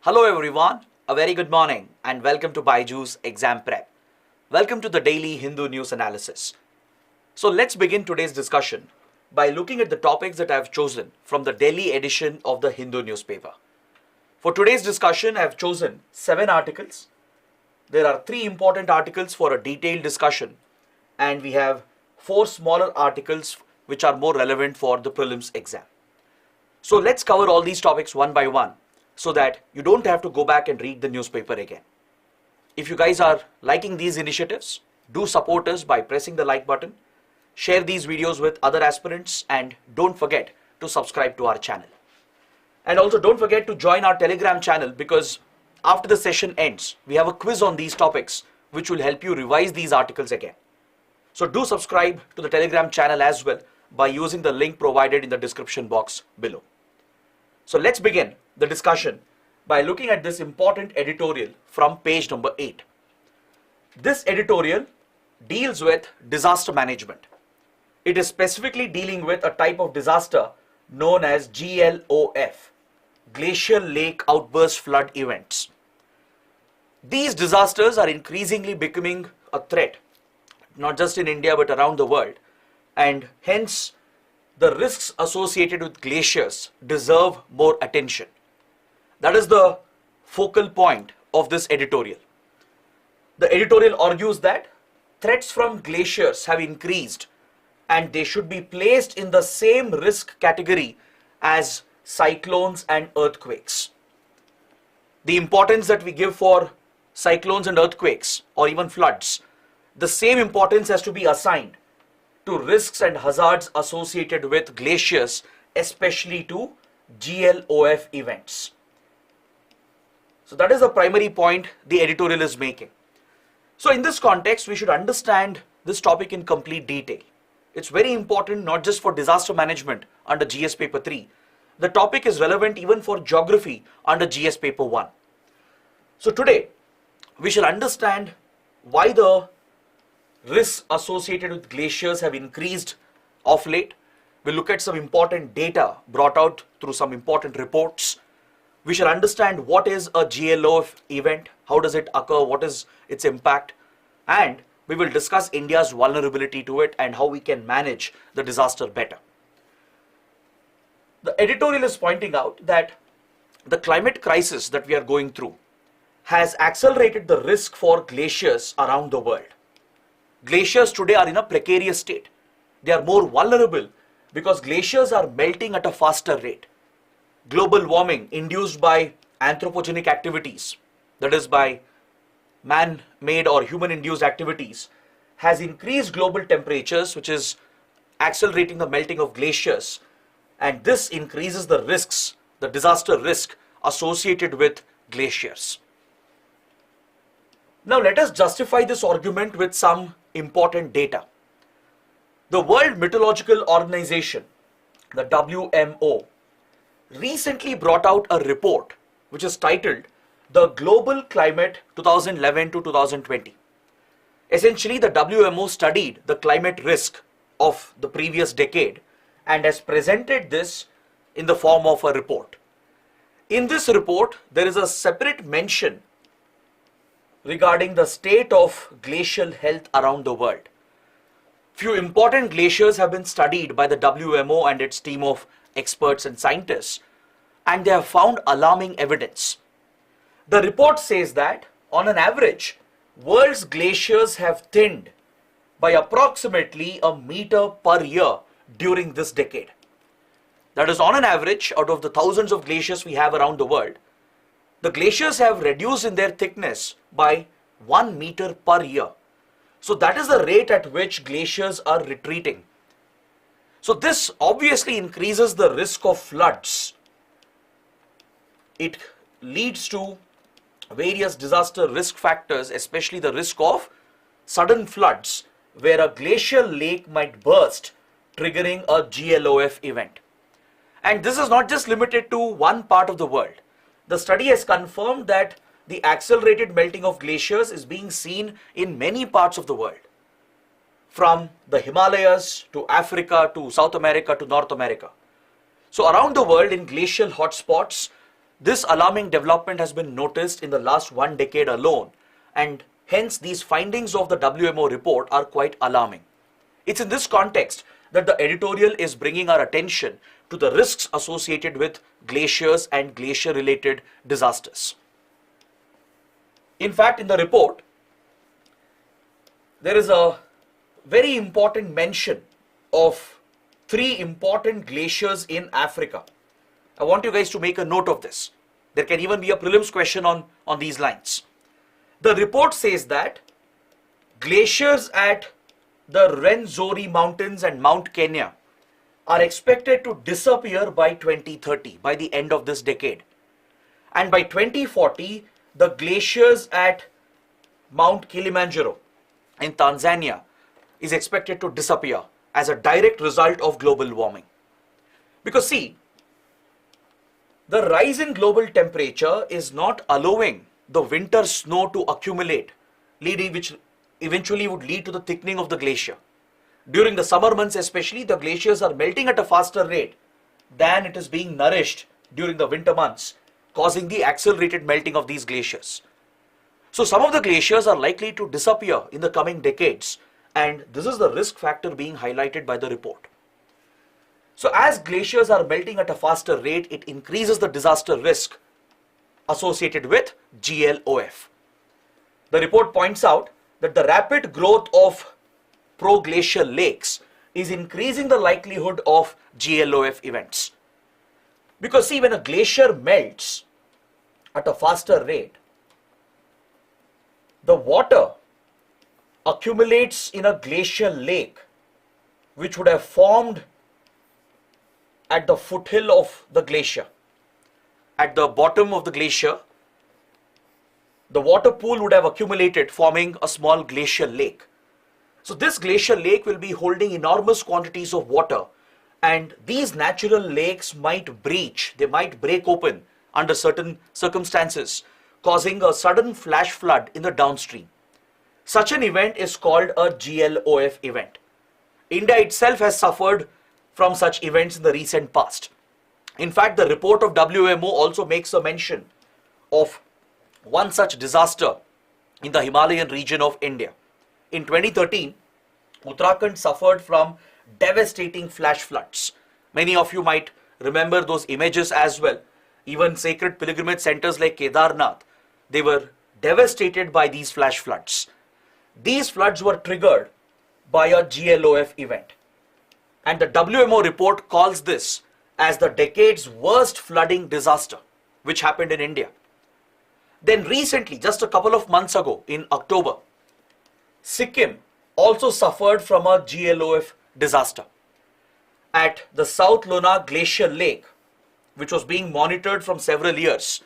Hello everyone, a very good morning and welcome to Byjus Exam Prep. Welcome to the daily Hindu news analysis. So let's begin today's discussion by looking at the topics that I have chosen from the daily edition of the Hindu newspaper. For today's discussion, I have chosen 7 articles. There are 3 important articles for a detailed discussion, and we have 4 smaller articles which are more relevant for the prelims exam. So let's cover all these topics one by one so that you don't have to go back and read the newspaper again. If you guys are liking these initiatives, do support us by pressing the like button, share these videos with other aspirants, and don't forget to subscribe to our channel. And also don't forget to join our Telegram channel, because after the session ends, we have a quiz on these topics which will help you revise these articles again. So do subscribe to the Telegram channel as well by using the link provided in the description box below. So let's begin the discussion by looking at this important editorial from page number 8. This editorial deals with disaster management. It is specifically dealing with a type of disaster known as GLOF, Glacial Lake Outburst Flood Events. These disasters are increasingly becoming a threat, not just in India but around the world, and hence the risks associated with glaciers deserve more attention. That is the focal point of this editorial. The editorial argues that threats from glaciers have increased and they should be placed in the same risk category as cyclones and earthquakes. The importance that we give for cyclones and earthquakes or even floods, the same importance has to be assigned to risks and hazards associated with glaciers, especially to GLOF events. So that is the primary point the editorial is making. So in this context, we should understand this topic in complete detail. It's very important not just for disaster management under GS paper 3. The topic is relevant even for geography under GS paper 1. So today, we shall understand why the risks associated with glaciers have increased of late. We'll look at some important data brought out through some important reports. We shall understand what is a GLOF event, how does it occur, what is its impact, and we will discuss India's vulnerability to it and how we can manage the disaster better. The editorial is pointing out that the climate crisis that we are going through has accelerated the risk for glaciers around the world. Glaciers today are in a precarious state. They are more vulnerable because glaciers are melting at a faster rate. Global warming induced by anthropogenic activities, that is by man-made or human-induced activities, has increased global temperatures, which is accelerating the melting of glaciers, and this increases the risks, the disaster risk associated with glaciers. Now let us justify this argument with some important data. The World Meteorological Organization, the WMO, recently brought out a report which is titled The Global Climate 2011 to 2020. Essentially, the WMO studied the climate risk of the previous decade and has presented this in the form of a report. In this report, there is a separate mention regarding the state of glacial health around the world. Few important glaciers have been studied by the WMO and its team of experts and scientists, and they have found alarming evidence. The report says that, on an average, world's glaciers have thinned by approximately a meter per year during this decade. That is, on an average, out of the thousands of glaciers we have around the world, the glaciers have reduced in their thickness by 1 meter per year. So that is the rate at which glaciers are retreating. So this obviously increases the risk of floods. It leads to various disaster risk factors, especially the risk of sudden floods where a glacial lake might burst, triggering a GLOF event. And this is not just limited to one part of the world. The study has confirmed that the accelerated melting of glaciers is being seen in many parts of the world, from the Himalayas to Africa to South America to North America. So around the world in glacial hotspots, This alarming development has been noticed in the last 1 decade alone, and hence these findings of the WMO report are quite alarming. It's in this context that the editorial is bringing our attention to the risks associated with glaciers and glacier-related disasters. In fact, in the report, there is a very important mention of 3 important glaciers in Africa. I want you guys to make a note of this. There can even be a prelims question on these lines. The report says that glaciers at the Rwenzori Mountains and Mount Kenya are expected to disappear by 2030, by the end of this decade. And by 2040, the glaciers at Mount Kilimanjaro in Tanzania is expected to disappear as a direct result of global warming. Because see, the rise in global temperature is not allowing the winter snow to accumulate, which eventually would lead to the thickening of the glacier. During the summer months especially, the glaciers are melting at a faster rate than it is being nourished during the winter months, causing the accelerated melting of these glaciers. So some of the glaciers are likely to disappear in the coming decades, and this is the risk factor being highlighted by the report. So as glaciers are melting at a faster rate, it increases the disaster risk associated with GLOF. The report points out that the rapid growth of proglacial lakes is increasing the likelihood of GLOF events. Because see, when a glacier melts at a faster rate, the water accumulates in a glacial lake which would have formed at the foothill of the glacier. At the bottom of the glacier, the water pool would have accumulated, forming a small glacial lake. So this glacial lake will be holding enormous quantities of water, and these natural lakes might breach, they might break open under certain circumstances, causing a sudden flash flood in the downstream. Such an event is called a GLOF event. India itself has suffered from such events in the recent past. In fact, the report of WMO also makes a mention of one such disaster in the Himalayan region of India. In 2013, Uttarakhand suffered from devastating flash floods. Many of you might remember those images as well. Even sacred pilgrimage centers like Kedarnath, they were devastated by these flash floods. These floods were triggered by a GLOF event. And the WMO report calls this as the decade's worst flooding disaster, which happened in India. Then recently, just a couple of months ago, in October, Sikkim also suffered from a GLOF disaster. At the South Lona Glacial Lake, which was being monitored from several years,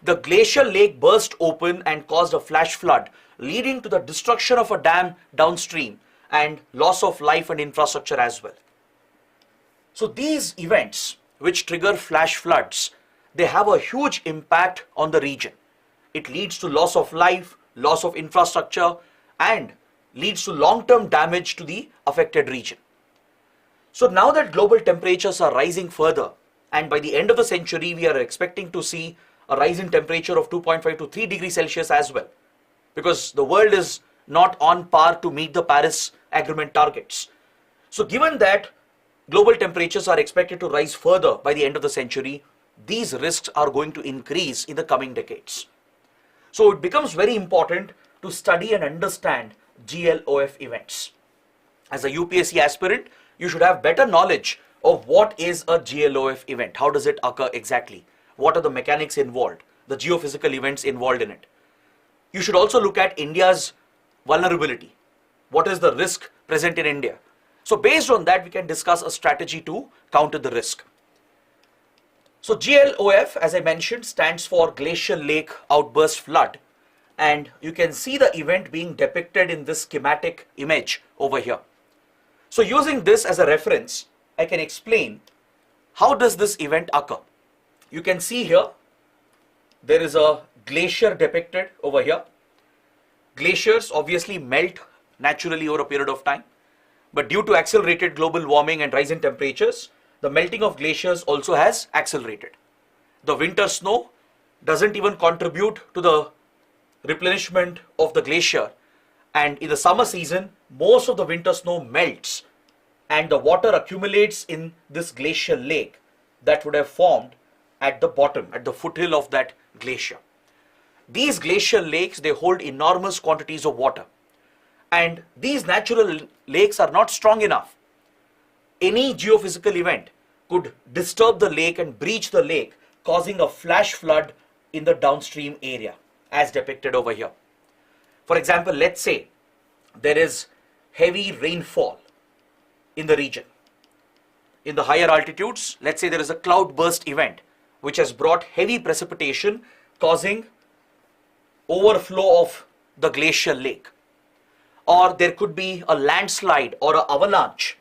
the glacial lake burst open and caused a flash flood, leading to the destruction of a dam downstream and loss of life and infrastructure as well. So these events, which trigger flash floods, they have a huge impact on the region. It leads to loss of life, loss of infrastructure, and leads to long-term damage to the affected region. So now that global temperatures are rising further, and by the end of the century, we are expecting to see a rise in temperature of 2.5 to 3 degrees Celsius as well, because the world is not on par to meet the Paris Agreement targets. So given that global temperatures are expected to rise further by the end of the century, these risks are going to increase in the coming decades. So it becomes very important to study and understand GLOF events. As a UPSC aspirant, you should have better knowledge of what is a GLOF event. How does it occur exactly? What are the mechanics involved? The geophysical events involved in it. You should also look at India's vulnerability. What is the risk present in India? So based on that, we can discuss a strategy to counter the risk. So GLOF, as I mentioned, stands for Glacial Lake Outburst Flood. And you can see the event being depicted in this schematic image over here. So using this as a reference, I can explain how does this event occur. You can see here, there is a glacier depicted over here. Glaciers obviously melt naturally over a period of time. But due to accelerated global warming and rise in temperatures, the melting of glaciers also has accelerated. the winter snow doesn't even contribute to the replenishment of the glacier, and in the summer season most of the winter snow melts and the water accumulates in this glacial lake that would have formed at the bottom, at the foothill of that glacier. These glacial lakes, they hold enormous quantities of water, and these natural lakes are not strong enough. Any geophysical event could disturb the lake and breach the lake, causing a flash flood in the downstream area as depicted over here. For example, let's say there is heavy rainfall in the region. In the higher altitudes, let's say there is a cloud burst event which has brought heavy precipitation, causing overflow of the glacial lake. Or there could be a landslide or an avalanche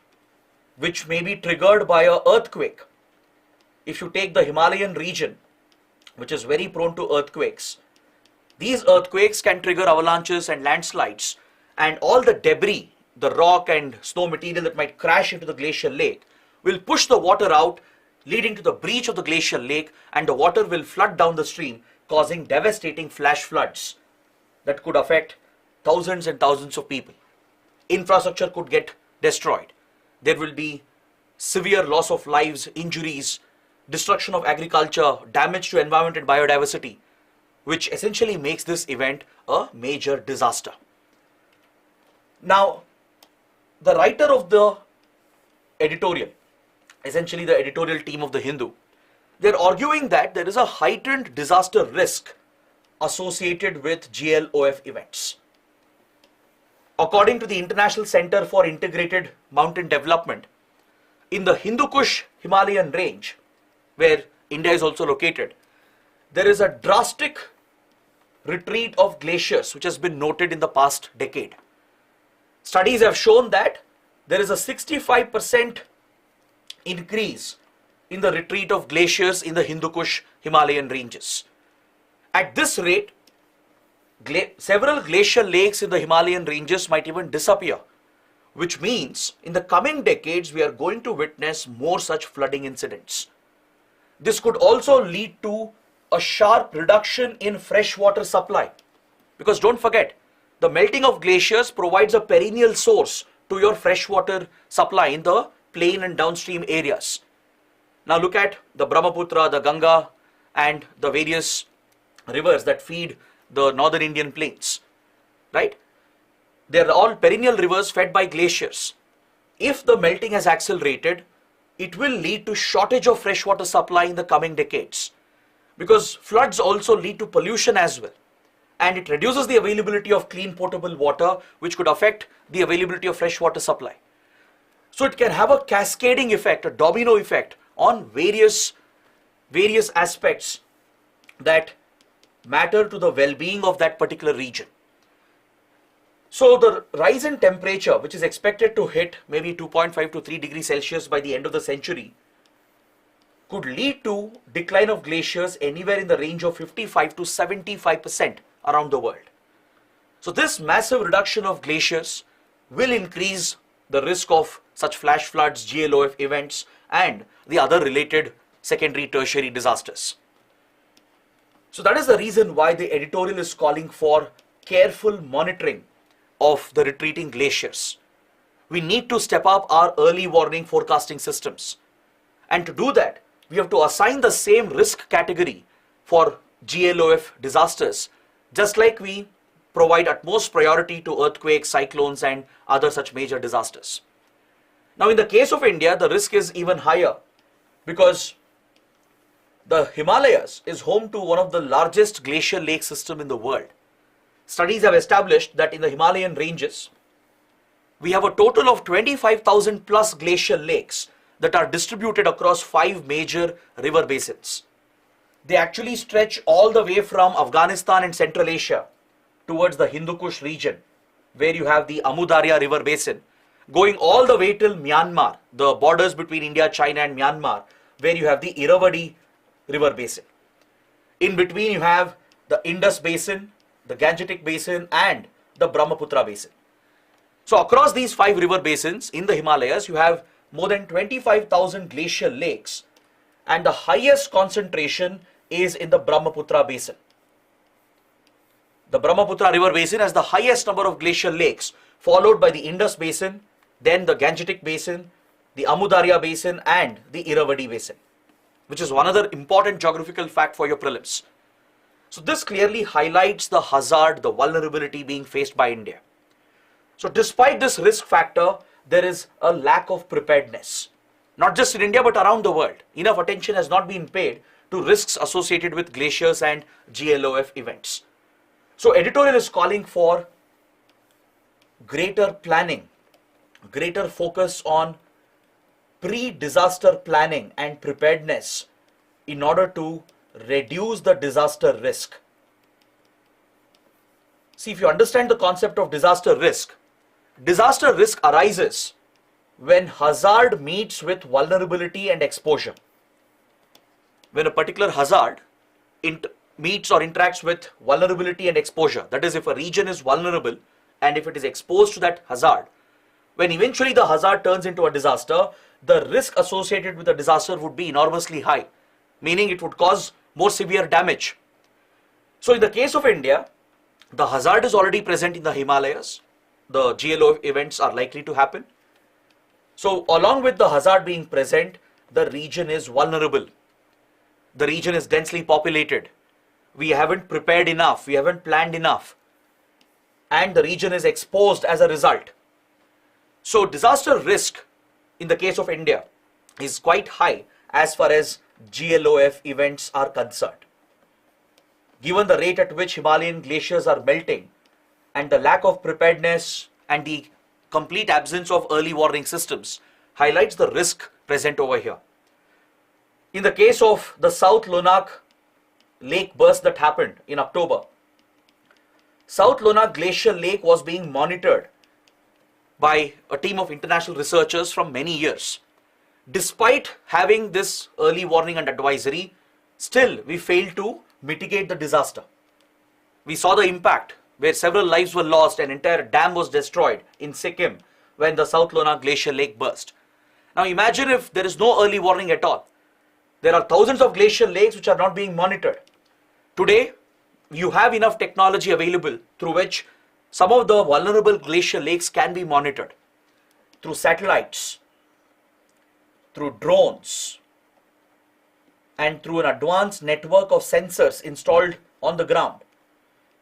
which may be triggered by an earthquake. If you take the Himalayan region, which is very prone to earthquakes, these earthquakes can trigger avalanches and landslides, and all the debris, the rock and snow material that might crash into the glacial lake will push the water out, leading to the breach of the glacial lake, and the water will flood down the stream, causing devastating flash floods that could affect thousands and thousands of people. Infrastructure could get destroyed. There will be severe loss of lives, injuries, destruction of agriculture, damage to environment and biodiversity, which essentially makes this event a major disaster. Now, the writer of the editorial, essentially the editorial team of the Hindu, they're arguing that there is a heightened disaster risk associated with GLOF events. According to the International Center for Integrated Mountain Development, in the Hindu Kush Himalayan range, where India is also located, there is a drastic retreat of glaciers which has been noted in the past decade. Studies have shown that there is a 65% increase in the retreat of glaciers in the Hindu Kush Himalayan ranges. At this rate, several glacial lakes in the Himalayan ranges might even disappear, which means in the coming decades we are going to witness more such flooding incidents. This could also lead to a sharp reduction in freshwater supply, because don't forget, the melting of glaciers provides a perennial source to your freshwater supply in the plain and downstream areas. Now look at the Brahmaputra, the Ganga, and the various rivers that feed the northern Indian plains, right? They are all perennial rivers fed by glaciers. If the melting has accelerated, it will lead to shortage of freshwater supply in the coming decades, because floods also lead to pollution as well, and it reduces the availability of clean potable water, which could affect the availability of freshwater supply. So it can have a cascading effect, a domino effect on various aspects that matter to the well-being of that particular region. So the rise in temperature, which is expected to hit maybe 2.5 to 3 degrees Celsius by the end of the century, could lead to decline of glaciers anywhere in the range of 55 to 75% around the world. So this massive reduction of glaciers will increase the risk of such flash floods, GLOF events, and the other related secondary, tertiary disasters. So that is the reason why the editorial is calling for careful monitoring of the retreating glaciers. We need to step up our early warning forecasting systems. And to do that, we have to assign the same risk category for GLOF disasters, just like we provide utmost priority to earthquakes, cyclones, and other such major disasters. Now, in the case of India, the risk is even higher, because the Himalayas is home to one of the largest glacial lake system in the world. Studies have established that in the Himalayan ranges, we have a total of 25,000 plus glacial lakes that are distributed across 5 major river basins. They actually stretch all the way from Afghanistan and Central Asia towards the Hindu Kush region, where you have the Amu Darya river basin, going all the way till Myanmar, the borders between India, China and Myanmar, where you have the Irrawaddy river basin. In between you have the Indus basin, the Gangetic basin, and the Brahmaputra basin. So across these 5 river basins in the Himalayas, you have more than 25,000 glacial lakes, and the highest concentration is in the Brahmaputra basin. The Brahmaputra river basin has the highest number of glacial lakes, followed by the Indus basin, then the Gangetic basin, the Amudarya basin and the Irrawaddy basin, which is one other important geographical fact for your prelims. So this clearly highlights the hazard, the vulnerability being faced by India. So despite this risk factor, there is a lack of preparedness. Not just in India but around the world. Enough attention has not been paid to risks associated with glaciers and GLOF events. So editorial is calling for greater planning, greater focus on pre-disaster planning and preparedness in order to reduce the disaster risk. See, if you understand the concept of disaster risk arises when hazard meets with vulnerability and exposure. When a particular hazard meets or interacts with vulnerability and exposure, that is, if a region is vulnerable and if it is exposed to that hazard, when eventually the hazard turns into a disaster, the risk associated with the disaster would be enormously high, meaning it would cause more severe damage. So in the case of India, the hazard is already present in the Himalayas. The GLOF events are likely to happen. So along with the hazard being present, the region is vulnerable. The region is densely populated. We haven't prepared enough. We haven't planned enough. And the region is exposed as a result. So disaster risk in the case of India is quite high as far as GLOF events are concerned. Given the rate at which Himalayan glaciers are melting and the lack of preparedness and the complete absence of early warning systems highlights the risk present over here. In the case of the South Lonak lake burst that happened in October, South Lonak glacial lake was being monitored by a team of international researchers from many years. Despite having this early warning and advisory, still we failed to mitigate the disaster. We saw the impact where several lives were lost and an entire dam was destroyed in Sikkim when the South Lonak glacial lake burst. Now imagine if there is no early warning at all. There are thousands of glacial lakes which are not being monitored. Today, you have enough technology available through which some of the vulnerable glacial lakes can be monitored through satellites, through drones, and through an advanced network of sensors installed on the ground.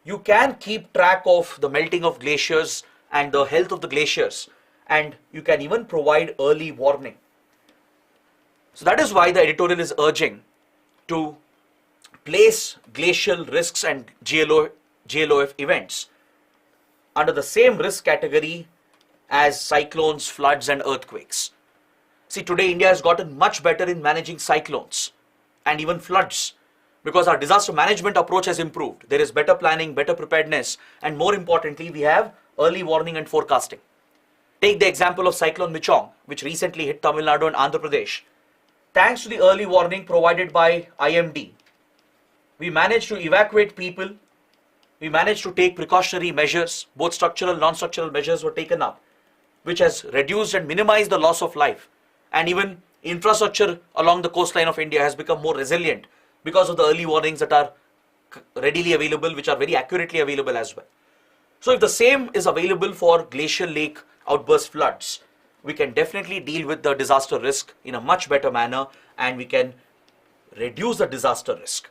You can keep track of the melting of glaciers and the health of the glaciers, and you can even provide early warning. So that is why the editorial is urging to place glacial risks and GLOF events under the same risk category as cyclones, floods and earthquakes. See, today India has gotten much better in managing cyclones and even floods because our disaster management approach has improved. There is better planning, better preparedness, and more importantly, we have early warning and forecasting. Take the example of Cyclone Michong, which recently hit Tamil Nadu and Andhra Pradesh. Thanks to the early warning provided by IMD, we managed to evacuate people. We managed to take precautionary measures. Both structural and non-structural measures were taken up, which has reduced and minimized the loss of life. And even infrastructure along the coastline of India has become more resilient because of the early warnings that are readily available, which are very accurately available as well. So if the same is available for glacial lake outburst floods, we can definitely deal with the disaster risk in a much better manner and we can reduce the disaster risk.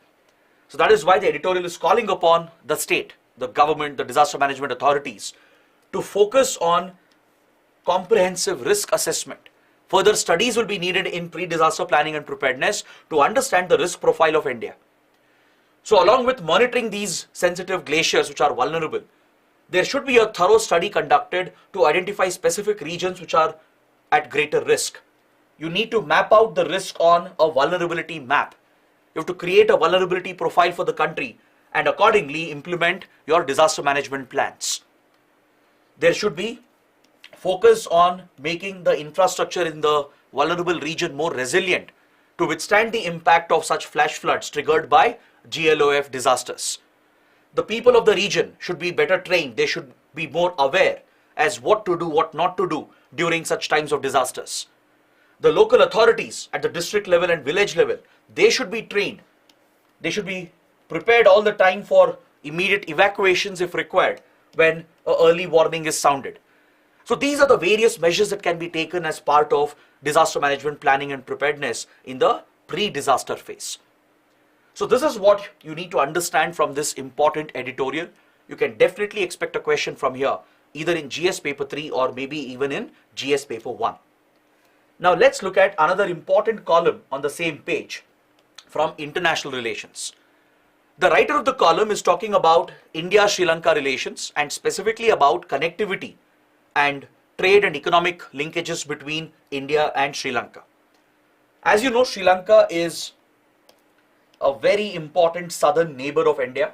So that is why the editorial is calling upon the state, the government, the disaster management authorities to focus on comprehensive risk assessment. Further studies will be needed in pre-disaster planning and preparedness to understand the risk profile of India. So along with monitoring these sensitive glaciers which are vulnerable, there should be a thorough study conducted to identify specific regions which are at greater risk. You need to map out the risk on a vulnerability map. You have to create a vulnerability profile for the country and accordingly implement your disaster management plans. There should be focus on making the infrastructure in the vulnerable region more resilient to withstand the impact of such flash floods triggered by GLOF disasters. The people of the region should be better trained. They should be more aware as what to do, what not to do during such times of disasters. The local authorities at the district level and village level, they should be trained They should be prepared all the time for immediate evacuations if required when an early warning is sounded. So these are the various measures that can be taken as part of disaster management planning and preparedness in the pre-disaster phase. So this is what you need to understand from this important editorial. You can definitely expect a question from here, either in GS paper 3 or maybe even in GS paper 1. Now let's look at another important column on the same page from international relations. The writer of the column is talking about India-Sri Lanka relations and specifically about connectivity and trade and economic linkages between India and Sri Lanka. As you know, Sri Lanka is a very important southern neighbor of India.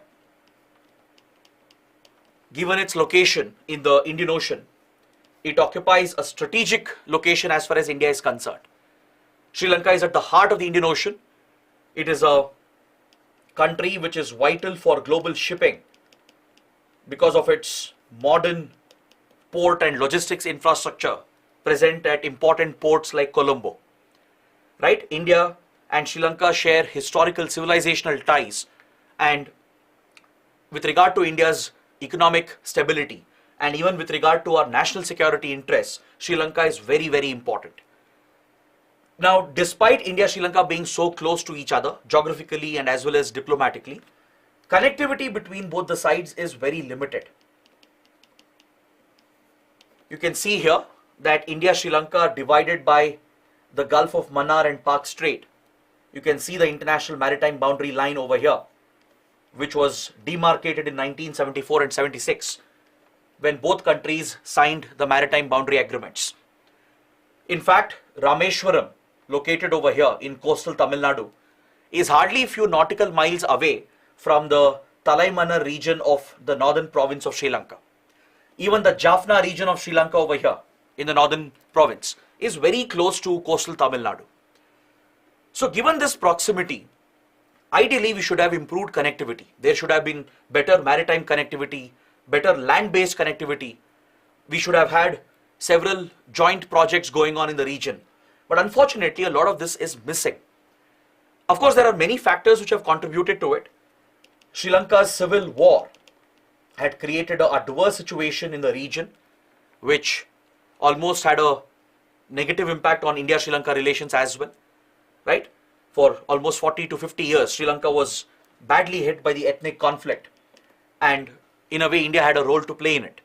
Given its location in the Indian Ocean, it occupies a strategic location as far as India is concerned. Sri Lanka is at the heart of the Indian Ocean. It is a country which is vital for global shipping because of its modern port and logistics infrastructure present at important ports like Colombo. Right? India and Sri Lanka share historical civilizational ties, and with regard to India's economic stability and even with regard to our national security interests, Sri Lanka is very, very important. Now, despite India-Sri Lanka being so close to each other geographically and as well as diplomatically, connectivity between both the sides is very limited. You can see here that India-Sri Lanka are divided by the Gulf of Mannar and Park Strait. You can see the international maritime boundary line over here, which was demarcated in 1974 and 76 when both countries signed the maritime boundary agreements. In fact, Rameshwaram, located over here in coastal Tamil Nadu, is hardly a few nautical miles away from the Talaimanar region of the northern province of Sri Lanka. Even the Jaffna region of Sri Lanka over here in the northern province is very close to coastal Tamil Nadu. So given this proximity, ideally we should have improved connectivity. There should have been better maritime connectivity, better land-based connectivity. We should have had several joint projects going on in the region. But unfortunately, a lot of this is missing. Of course, there are many factors which have contributed to it. Sri Lanka's civil war had created an adverse situation in the region, which almost had a negative impact on India-Sri Lanka relations as well, right? For almost 40 to 50 years, Sri Lanka was badly hit by the ethnic conflict, and in a way, India had a role to play in it.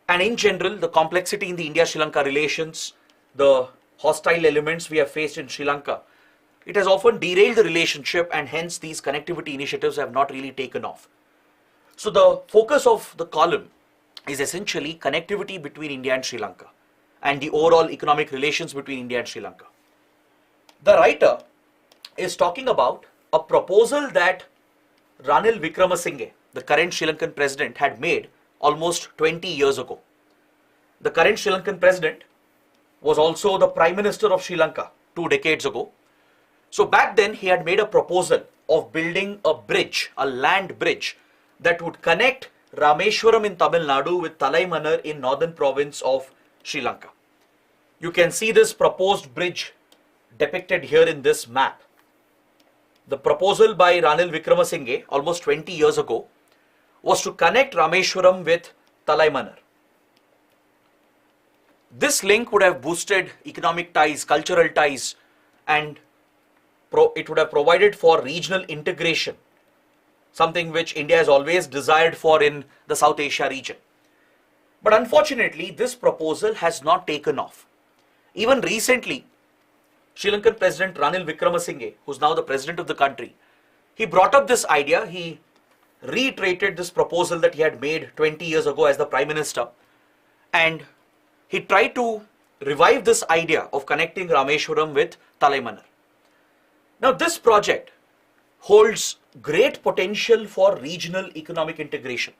And in general, the complexity in the India-Sri Lanka relations, the hostile elements we have faced in Sri Lanka, it has often derailed the relationship, and hence these connectivity initiatives have not really taken off. So the focus of the column is essentially connectivity between India and Sri Lanka and the overall economic relations between India and Sri Lanka. The writer is talking about a proposal that Ranil Wickremesinghe, the current Sri Lankan president, had made almost 20 years ago. The current Sri Lankan president was also the Prime Minister of Sri Lanka 2 decades ago. So back then he had made a proposal of building a bridge, a land bridge that would connect Rameshwaram in Tamil Nadu with Talaimanar in northern province of Sri Lanka. You can see this proposed bridge depicted here in this map. The proposal by Ranil Wickremesinghe almost 20 years ago was to connect Rameshwaram with Talaimanar. This link would have boosted economic ties, cultural ties, and it would have provided for regional integration, something which India has always desired for in the South Asia region. But unfortunately, this proposal has not taken off. Even recently, Sri Lankan President Ranil Wickremesinghe, who's now the president of the country, he brought up this idea. He reiterated this proposal that he had made 20 years ago as the Prime Minister, and he tried to revive this idea of connecting Rameshwaram with Talaimanar. Now this project holds great potential for regional economic integration.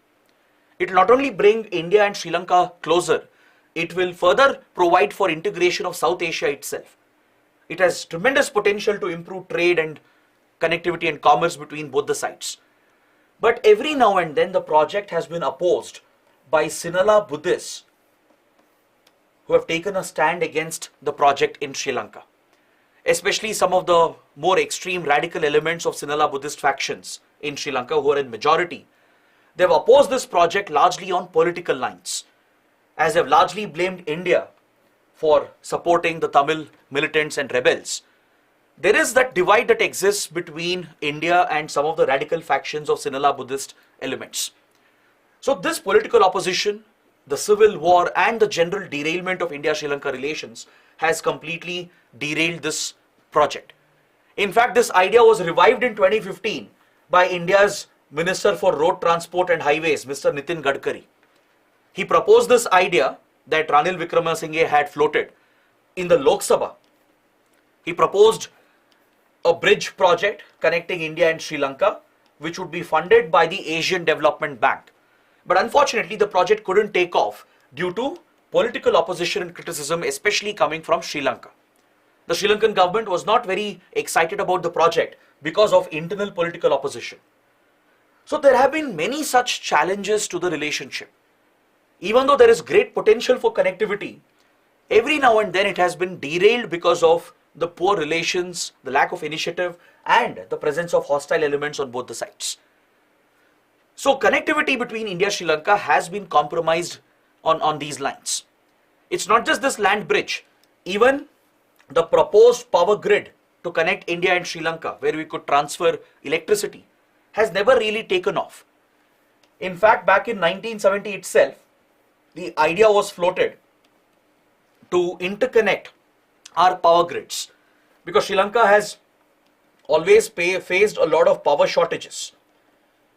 It will not only bring India and Sri Lanka closer, it will further provide for integration of South Asia itself. It has tremendous potential to improve trade and connectivity and commerce between both the sides. But every now and then the project has been opposed by Sinhala Buddhists who have taken a stand against the project in Sri Lanka. especially some of the more extreme radical elements of Sinhala Buddhist factions in Sri Lanka who are in majority, they've opposed this project largely on political lines, as they've largely blamed India for supporting the Tamil militants and rebels. There is that divide that exists between India and some of the radical factions of Sinhala Buddhist elements. So this political opposition, the civil war and the general derailment of India-Sri Lanka relations has completely derailed this project. In fact, this idea was revived in 2015 by India's Minister for Road Transport and Highways, Mr. Nitin Gadkari. He proposed this idea that Ranil Wickramasinghe had floated in the Lok Sabha. He proposed a bridge project connecting India and Sri Lanka, which would be funded by the Asian Development Bank. But unfortunately, the project couldn't take off due to political opposition and criticism, especially coming from Sri Lanka. The Sri Lankan government was not very excited about the project because of internal political opposition. So there have been many such challenges to the relationship. Even though there is great potential for connectivity, every now and then it has been derailed because of the poor relations, the lack of initiative, and the presence of hostile elements on both the sides. So connectivity between India and Sri Lanka has been compromised on these lines. It's not just this land bridge, even the proposed power grid to connect India and Sri Lanka, where we could transfer electricity, has never really taken off. In fact, back in 1970 itself, the idea was floated to interconnect our power grids, because Sri Lanka has always faced a lot of power shortages,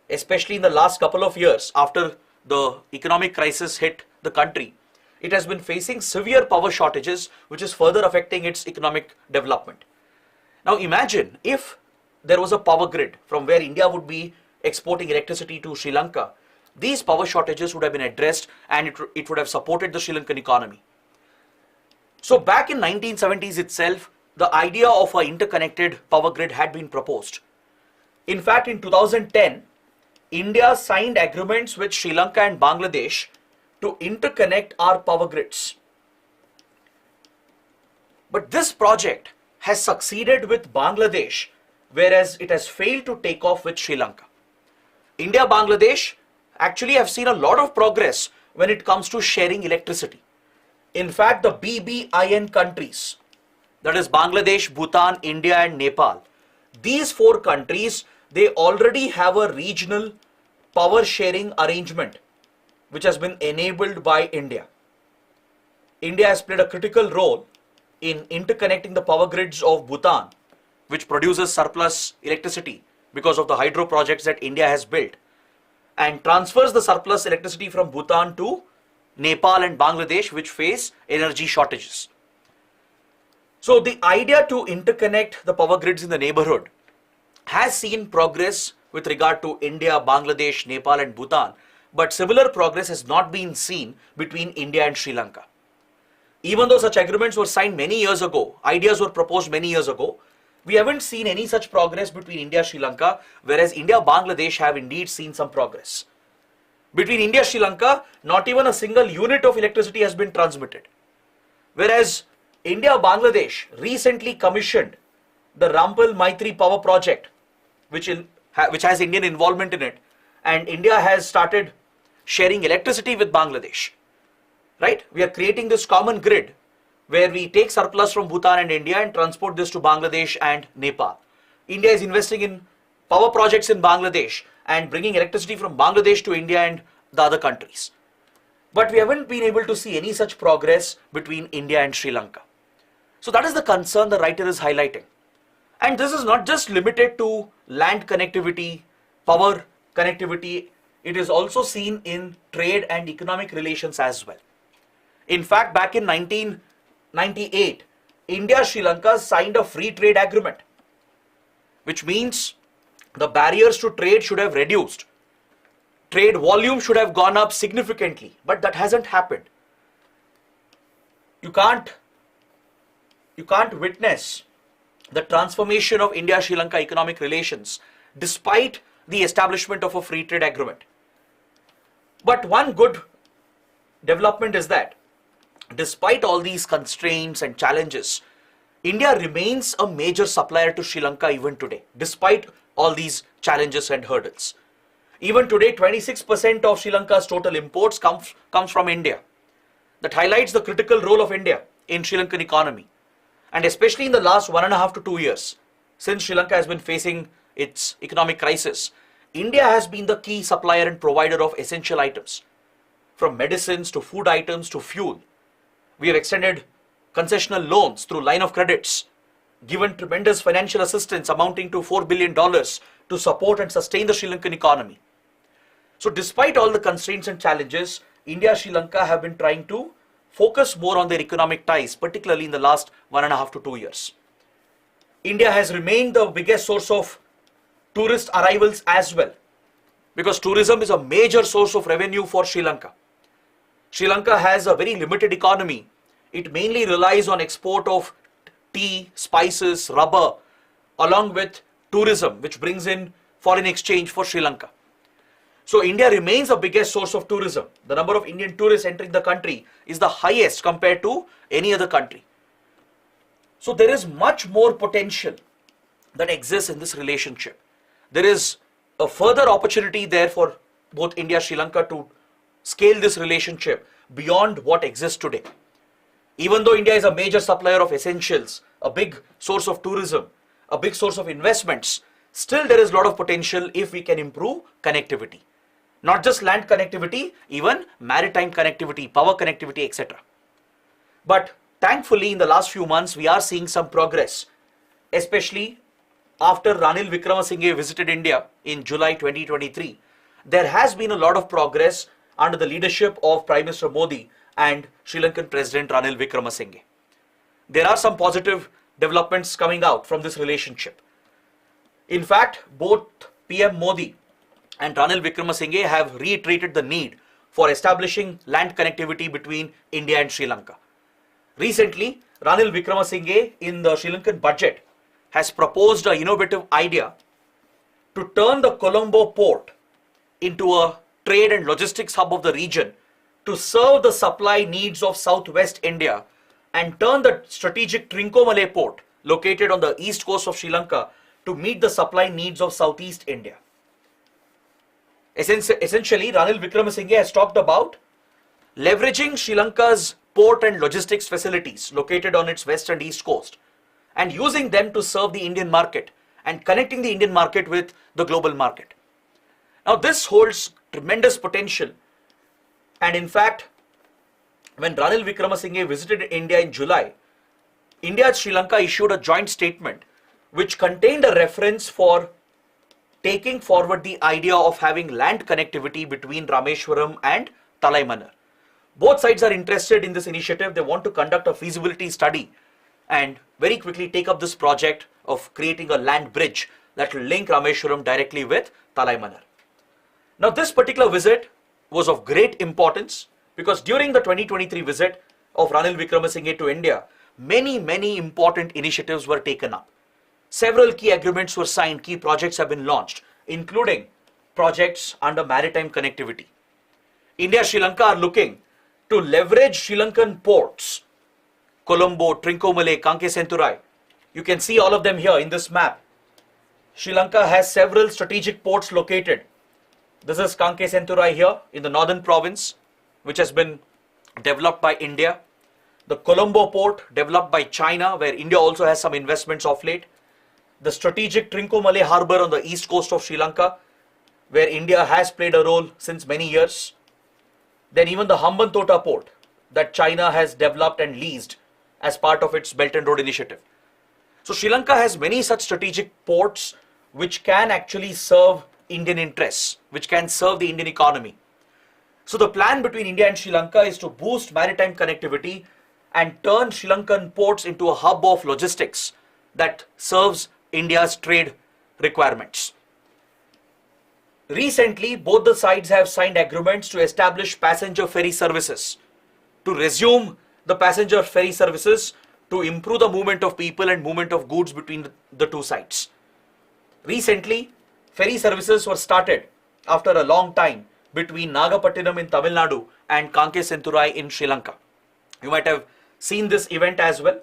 especially in the last couple of years after the economic crisis hit the country. It has been facing severe power shortages, which is further affecting its economic development. Now imagine if there was a power grid from where India would be exporting electricity to Sri Lanka. These power shortages would have been addressed and it would have supported the Sri Lankan economy. So back in 1970s itself, the idea of an interconnected power grid had been proposed. In fact, in 2010, India signed agreements with Sri Lanka and Bangladesh to interconnect our power grids. But this project has succeeded with Bangladesh, whereas it has failed to take off with Sri Lanka. India, Bangladesh actually have seen a lot of progress when it comes to sharing electricity. In fact, the BBIN countries, that is Bangladesh, Bhutan, India and Nepal, these four countries, they already have a regional power sharing arrangement which has been enabled by India. India has played a critical role in interconnecting the power grids of Bhutan, which produces surplus electricity because of the hydro projects that India has built, and transfers the surplus electricity from Bhutan to Nepal and Bangladesh, which face energy shortages. So the idea to interconnect the power grids in the neighborhood has seen progress with regard to India, Bangladesh, Nepal and Bhutan, but similar progress has not been seen between India and Sri Lanka. Even though such agreements were signed many years ago, ideas were proposed many years ago, we haven't seen any such progress between India and Sri Lanka, whereas India and Bangladesh have indeed seen some progress. Between India and Sri Lanka, not even a single unit of electricity has been transmitted. Whereas India and Bangladesh recently commissioned the Rampal Maitri power project, which has Indian involvement in it, and India has started sharing electricity with Bangladesh. Right? We are creating this common grid where we take surplus from Bhutan and India and transport this to Bangladesh and Nepal. India is investing in power projects in Bangladesh and bringing electricity from Bangladesh to India and the other countries. But we haven't been able to see any such progress between India and Sri Lanka. So that is the concern the writer is highlighting. And this is not just limited to land connectivity, power connectivity, it is also seen in trade and economic relations as well. In fact, back in 1998, India-Sri Lanka signed a free trade agreement, which means the barriers to trade should have reduced. Trade volume should have gone up significantly, but that hasn't happened. You can't witness the transformation of India-Sri Lanka economic relations despite the establishment of a free trade agreement. But one good development is that despite all these constraints and challenges, India remains a major supplier to Sri Lanka even today, despite all these challenges and hurdles. Even today, 26% of Sri Lanka's total imports comes from India. That highlights the critical role of India in Sri Lankan economy. And especially in the last 1.5 to 2 years, since Sri Lanka has been facing its economic crisis, India has been the key supplier and provider of essential items, from medicines to food items to fuel. We have extended concessional loans through line of credits, given tremendous financial assistance amounting to $4 billion to support and sustain the Sri Lankan economy. So despite all the constraints and challenges, India and Sri Lanka have been trying to focus more on their economic ties, particularly in the last 1.5 to 2 years. India has remained the biggest source of tourist arrivals as well, because tourism is a major source of revenue for Sri Lanka. Sri Lanka has a very limited economy. It mainly relies on export of tea, spices, rubber, along with tourism, which brings in foreign exchange for Sri Lanka. So India remains the biggest source of tourism. The number of Indian tourists entering the country is the highest compared to any other country. So there is much more potential that exists in this relationship. There is a further opportunity there for both India and Sri Lanka to scale this relationship beyond what exists today. Even though India is a major supplier of essentials, a big source of tourism, a big source of investments, still there is a lot of potential if we can improve connectivity. Not just land connectivity, even maritime connectivity, power connectivity, etc. But thankfully, in the last few months, we are seeing some progress, especially after Ranil Wickremesinghe visited India in July 2023. There has been a lot of progress under the leadership of Prime Minister Modi and Sri Lankan President Ranil Wickremesinghe. There are some positive developments coming out from this relationship. In fact, both PM Modi and Ranil Wickremesinghe have reiterated the need for establishing land connectivity between India and Sri Lanka. Recently, Ranil Wickremesinghe in the Sri Lankan budget has proposed an innovative idea to turn the Colombo port into a trade and logistics hub of the region to serve the supply needs of southwest India and turn the strategic Trincomalee port located on the east coast of Sri Lanka to meet the supply needs of southeast India. Essentially, Ranil Wickremesinghe has talked about leveraging Sri Lanka's port and logistics facilities located on its west and east coast and using them to serve the Indian market and connecting the Indian market with the global market. Now, this holds tremendous potential, and in fact, when Ranil Wickremesinghe visited India in July, India and Sri Lanka issued a joint statement which contained a reference for taking forward the idea of having land connectivity between Rameshwaram and Talaimanar. Both sides are interested in this initiative. They want to conduct a feasibility study and very quickly take up this project of creating a land bridge that will link Rameshwaram directly with Talaimanar. Now, this particular visit was of great importance because during the 2023 visit of Ranil Wickremesinghe to India, many important initiatives were taken up. Several key agreements were signed, key projects have been launched, including projects under maritime connectivity. India and Sri Lanka are looking to leverage Sri Lankan ports, Colombo, Trincomalee, Kanke-Senturai. You can see all of them here in this map. Sri Lanka has several strategic ports located. This is Kanke-Senturai here in the northern province, which has been developed by India. The Colombo port developed by China, where India also has some investments of late. The strategic Trincomalee harbour on the east coast of Sri Lanka, where India has played a role since many years. Then even the Hambantota port that China has developed and leased as part of its Belt and Road Initiative. So Sri Lanka has many such strategic ports which can actually serve Indian interests, which can serve the Indian economy. So the plan between India and Sri Lanka is to boost maritime connectivity and turn Sri Lankan ports into a hub of logistics that serves India's trade requirements. Recently, both the sides have signed agreements to establish passenger ferry services, to resume the passenger ferry services to improve the movement of people and movement of goods between the two sides. Recently, ferry services were started after a long time between Nagapattinam in Tamil Nadu and Kanke-Senturai in Sri Lanka. You might have seen this event as well.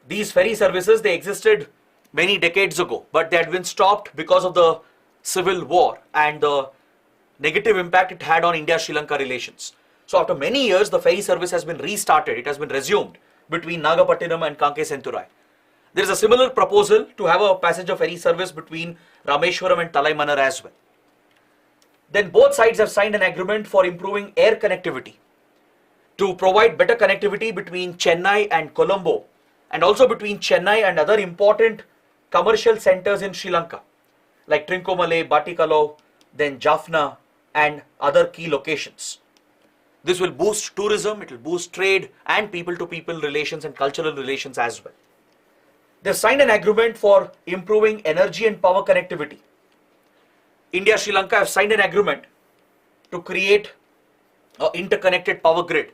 These ferry services, they existed many decades ago, but they had been stopped because of the civil war and the negative impact it had on India-Sri Lanka relations. So after many years, the ferry service has been restarted. It has been resumed between Nagapattinam and Kankesenturai. There is a similar proposal to have a passenger ferry service between Rameshwaram and Talaimanar as well. Then both sides have signed an agreement for improving air connectivity to provide better connectivity between Chennai and Colombo, and also between Chennai and other important commercial centers in Sri Lanka like Trincomalee, Batticaloa, then Jaffna and other key locations. This will boost tourism, it will boost trade and people-to-people relations and cultural relations as well. They have signed an agreement for improving energy and power connectivity. India Sri Lanka have signed an agreement to create an interconnected power grid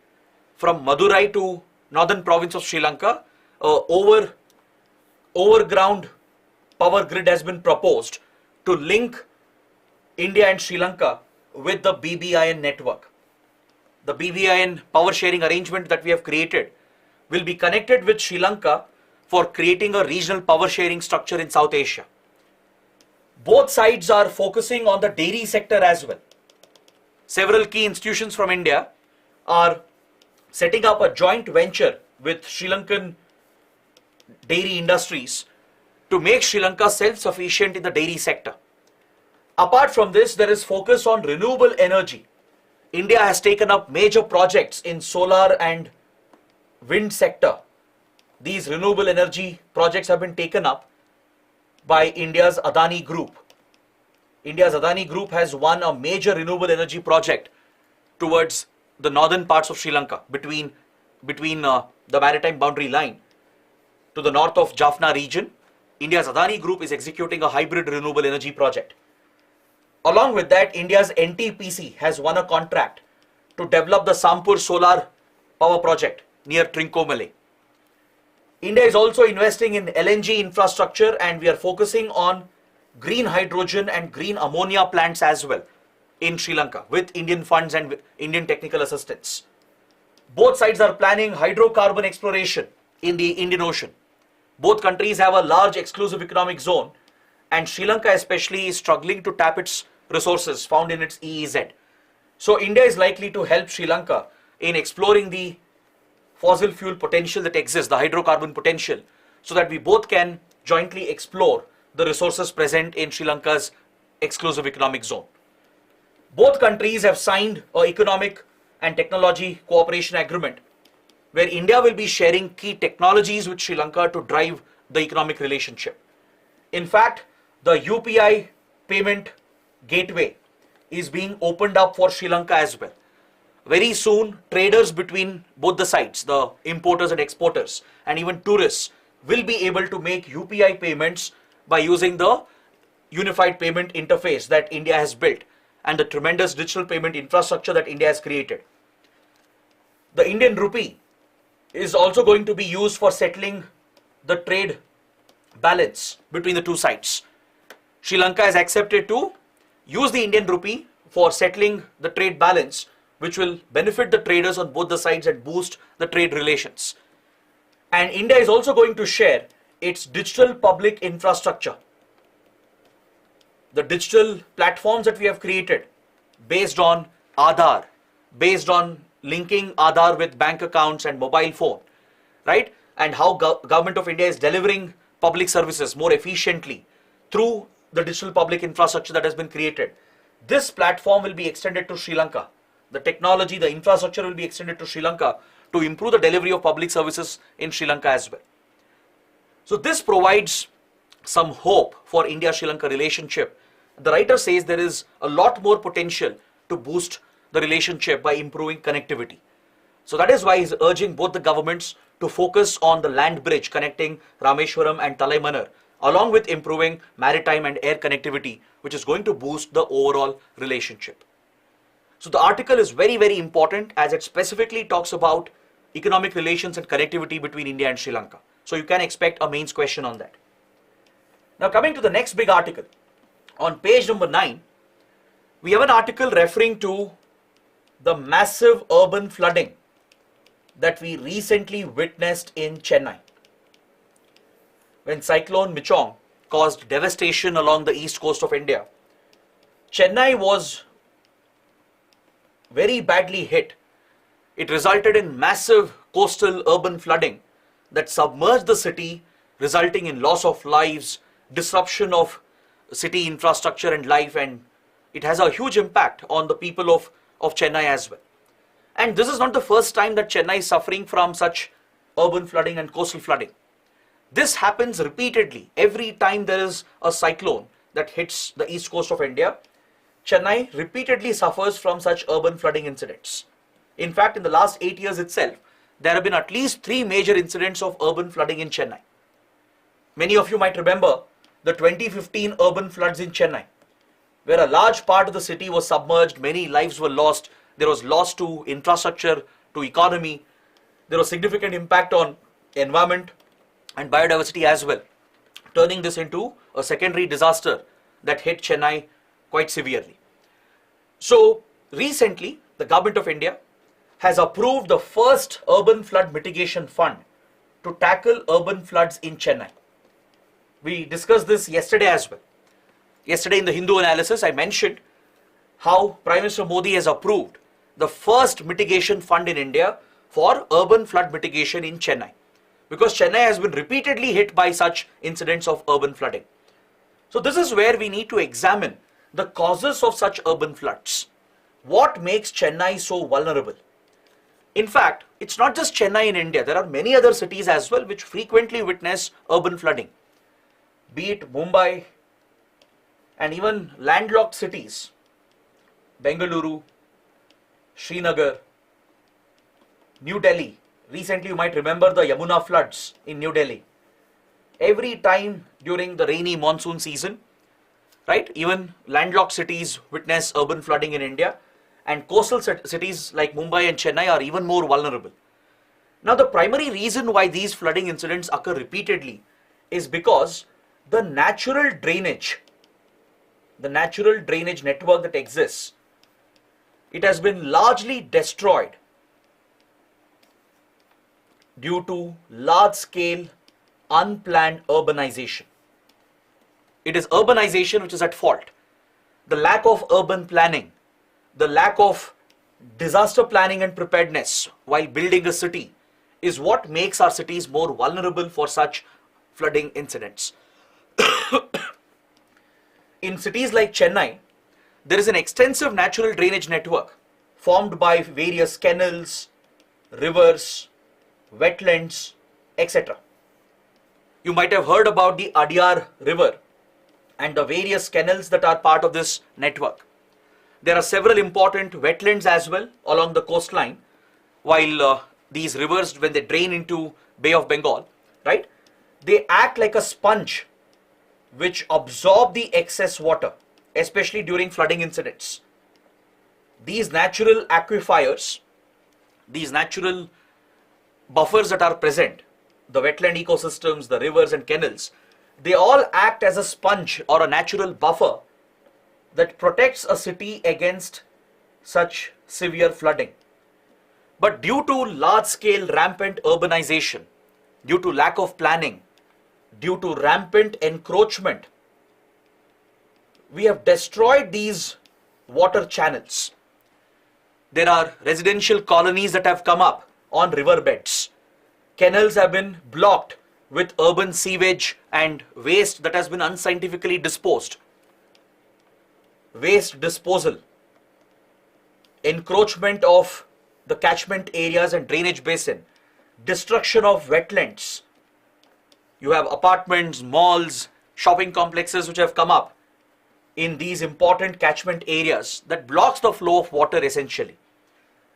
from Madurai to northern province of Sri Lanka. Overground power grid has been proposed to link India and Sri Lanka with the BBIN network. The BBIN power sharing arrangement that we have created will be connected with Sri Lanka for creating a regional power sharing structure in South Asia. Both sides are focusing on the dairy sector as well. Several key institutions from India are setting up a joint venture with Sri Lankan dairy industries to make Sri Lanka self-sufficient in the dairy sector. Apart from this, there is focus on renewable energy. India has taken up major projects in solar and wind sector. These renewable energy projects have been taken up by India's Adani Group. India's Adani Group has won a major renewable energy project towards the northern parts of Sri Lanka between the maritime boundary line to the north of Jaffna region. India's Adani Group is executing a hybrid renewable energy project. Along with that, India's NTPC has won a contract to develop the Sampur solar power project near Trincomalee. India is also investing in LNG infrastructure, and we are focusing on green hydrogen and green ammonia plants as well in Sri Lanka with Indian funds and with Indian technical assistance. Both sides are planning hydrocarbon exploration in the Indian Ocean. Both countries have a large exclusive economic zone, and Sri Lanka especially is struggling to tap its resources found in its EEZ. So India is likely to help Sri Lanka in exploring the fossil fuel potential that exists, the hydrocarbon potential, so that we both can jointly explore the resources present in Sri Lanka's exclusive economic zone. Both countries have signed an economic and technology cooperation agreement where India will be sharing key technologies with Sri Lanka to drive the economic relationship. In fact, the UPI payment gateway is being opened up for Sri Lanka as well. Very soon, traders between both the sides, the importers and exporters, and even tourists will be able to make UPI payments by using the unified payment interface that India has built and the tremendous digital payment infrastructure that India has created. The Indian rupee is also going to be used for settling the trade balance between the two sides. Sri Lanka has accepted to use the Indian rupee for settling the trade balance, which will benefit the traders on both the sides and boost the trade relations. And India is also going to share its digital public infrastructure. The digital platforms that we have created based on Aadhaar, based on linking Aadhaar with bank accounts and mobile phone, right? And how Government of India is delivering public services more efficiently through the digital public infrastructure that has been created. This platform will be extended to Sri Lanka. The technology, the infrastructure will be extended to Sri Lanka to improve the delivery of public services in Sri Lanka as well. So this provides some hope for India-Sri Lanka relationship. The writer says there is a lot more potential to boost the relationship by improving connectivity. So that is why he's urging both the governments to focus on the land bridge connecting Rameshwaram and Talaimanar, along with improving maritime and air connectivity, which is going to boost the overall relationship. So the article is very, very important as it specifically talks about economic relations and connectivity between India and Sri Lanka. So you can expect a mains question on that. Now coming to the next big article, on page number 9, we have an article referring to the massive urban flooding that we recently witnessed in Chennai. when cyclone Michong caused devastation along the east coast of India, Chennai was very badly hit. It resulted in massive coastal urban flooding that submerged the city, resulting in loss of lives, disruption of city infrastructure and life, and it has a huge impact on the people of Chennai as well. And this is not the first time that Chennai is suffering from such urban flooding and coastal flooding. This happens repeatedly. Every time there is a cyclone that hits the east coast of India, Chennai repeatedly suffers from such urban flooding incidents. In fact, in the last 8 years itself, there have been at least 3 major incidents of urban flooding in Chennai. Many of you might remember the 2015 urban floods in Chennai, where a large part of the city was submerged, many lives were lost, there was loss to infrastructure, to economy, there was significant impact on environment and biodiversity as well, turning this into a secondary disaster that hit Chennai quite severely. So recently, the government of India has approved the first urban flood mitigation fund to tackle urban floods in Chennai. We discussed this yesterday as well. Yesterday in the Hindu analysis, I mentioned how Prime Minister Modi has approved the first mitigation fund in India for urban flood mitigation in Chennai, because Chennai has been repeatedly hit by such incidents of urban flooding. So this is where we need to examine the causes of such urban floods. What makes Chennai so vulnerable? In fact, it's not just Chennai in India. There are many other cities as well which frequently witness urban flooding, be it Mumbai and even landlocked cities, Bengaluru, Srinagar, New Delhi. Recently, you might remember the Yamuna floods in New Delhi. Every time during the rainy monsoon season, right, even landlocked cities witness urban flooding in India, and coastal cities like Mumbai and Chennai are even more vulnerable. Now, the primary reason why these flooding incidents occur repeatedly is because the natural drainage network that exists, it has been largely destroyed due to large-scale unplanned urbanization. It is urbanization which is at fault. The lack of urban planning, the lack of disaster planning and preparedness while building a city is what makes our cities more vulnerable for such flooding incidents. In cities like Chennai, there is an extensive natural drainage network formed by various canals, rivers, wetlands, etc. You might have heard about the Adyar River and the various canals that are part of this network. There are several important wetlands as well along the coastline, while these rivers, when they drain into Bay of Bengal, right, they act like a sponge which absorb the excess water, especially during flooding incidents. These natural aquifers, these natural buffers that are present, the wetland ecosystems, the rivers and canals, they all act as a sponge or a natural buffer that protects a city against such severe flooding. But due to large-scale rampant urbanization, due to lack of planning, due to rampant encroachment, we have destroyed these water channels. There are residential colonies that have come up on riverbeds. Canals have been blocked with urban sewage and waste that has been unscientifically disposed. Waste disposal, encroachment of the catchment areas and drainage basin, destruction of wetlands. You have apartments, malls, shopping complexes which have come up in these important catchment areas that blocks the flow of water essentially.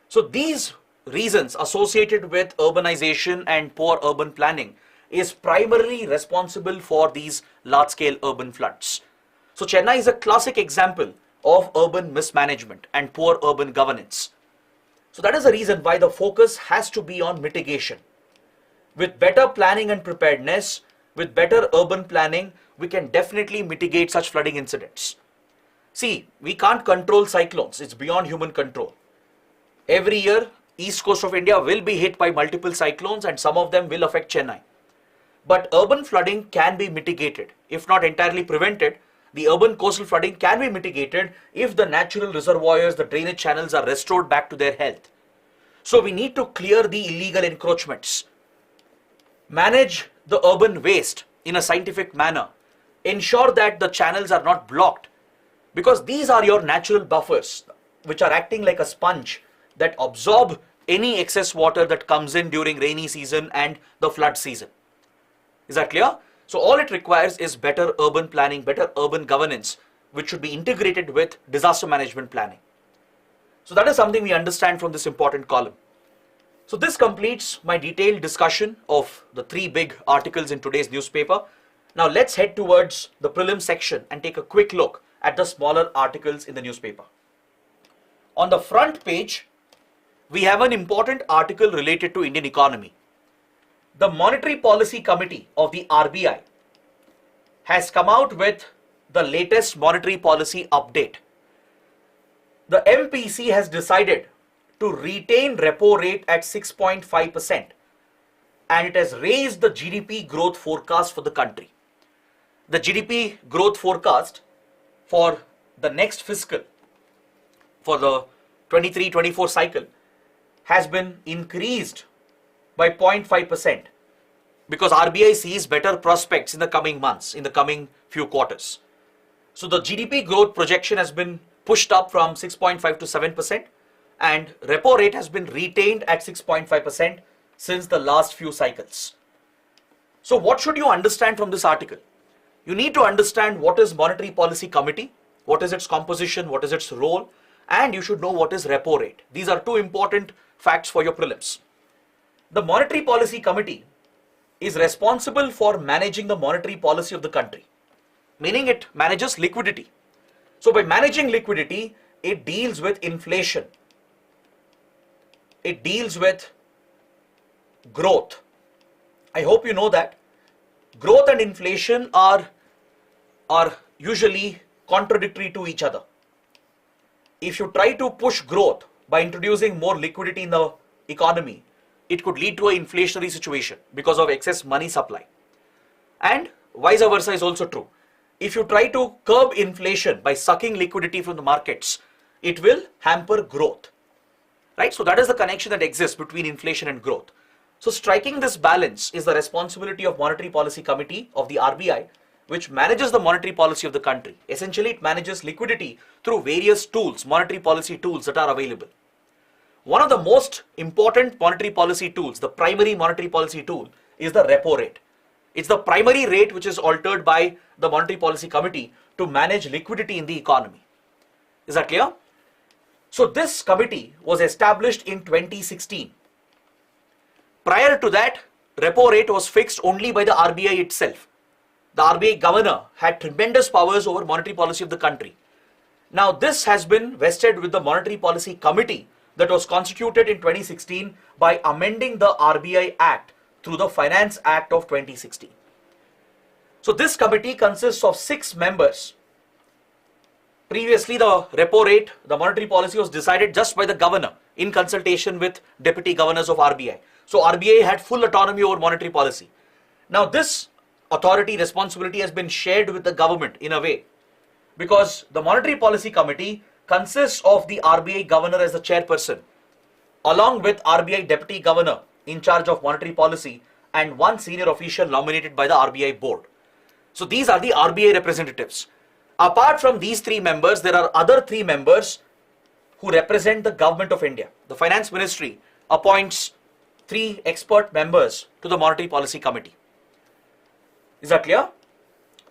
So these reasons associated with urbanization and poor urban planning is primarily responsible for these large-scale urban floods. So Chennai is a classic example of urban mismanagement and poor urban governance. So that is the reason why the focus has to be on mitigation. With better planning and preparedness, with better urban planning, we can definitely mitigate such flooding incidents. See, we can't control cyclones. It's beyond human control. Every year, east coast of India will be hit by multiple cyclones and some of them will affect Chennai. but urban flooding can be mitigated. If not entirely prevented, the urban coastal flooding can be mitigated if the natural reservoirs, the drainage channels are restored back to their health. So we need to clear the illegal encroachments, manage the urban waste in a scientific manner, ensure that the channels are not blocked, because these are your natural buffers which are acting like a sponge that absorb any excess water that comes in during rainy season and the flood season. Is that clear? So all it requires is better urban planning, better urban governance, which should be integrated with disaster management planning. So that is something we understand from this important column. So this completes my detailed discussion of the 3 big articles in today's newspaper. Now let's head towards the prelim section and take a quick look at the smaller articles in the newspaper. On the front page, we have an important article related to Indian economy. The Monetary Policy Committee of the RBI has come out with the latest monetary policy update. The MPC has decided to retain repo rate at 6.5%, and it has raised the GDP growth forecast for the country. The GDP growth forecast for the next fiscal, for the 23-24 cycle, has been increased by 0.5% because RBI sees better prospects in the coming months, in the coming few quarters. So the GDP growth projection has been pushed up from 6.5 to 7%, and repo rate has been retained at 6.5% since the last few cycles. So what should you understand from this article? You need to understand what is Monetary Policy Committee, what is its composition, what is its role, and you should know what is repo rate. These are 2 important facts for your prelims. The Monetary Policy Committee is responsible for managing the monetary policy of the country, meaning it manages liquidity. So by managing liquidity, it deals with inflation, it deals with growth. I hope you know that growth and inflation are usually contradictory to each other. If you try to push growth by introducing more liquidity in the economy, it could lead to an inflationary situation because of excess money supply. And vice versa is also true. If you try to curb inflation by sucking liquidity from the markets, it will hamper growth. Right? So that is the connection that exists between inflation and growth. So striking this balance is the responsibility of Monetary Policy Committee of the RBI, which manages the monetary policy of the country. Essentially, it manages liquidity through various tools, monetary policy tools that are available. One of the most important monetary policy tools, the primary monetary policy tool, is the repo rate. It's the primary rate which is altered by the Monetary Policy Committee to manage liquidity in the economy. Is that clear? So this committee was established in 2016. Prior to that, repo rate was fixed only by the RBI itself. The RBI governor had tremendous powers over monetary policy of the country. Now this has been vested with the Monetary Policy Committee that was constituted in 2016 by amending the RBI Act through the Finance Act of 2016. So this committee consists of 6 members. Previously, the repo rate, the monetary policy was decided just by the governor in consultation with deputy governors of RBI. So RBI had full autonomy over monetary policy. Now this authority responsibility has been shared with the government in a way, because the Monetary Policy Committee consists of the RBI governor as the chairperson, along with RBI deputy governor in charge of monetary policy and one senior official nominated by the RBI board. So these are the RBI representatives. Apart from these 3 members, there are other 3 members who represent the government of India. The Finance Ministry appoints 3 expert members to the Monetary Policy Committee. Is that clear?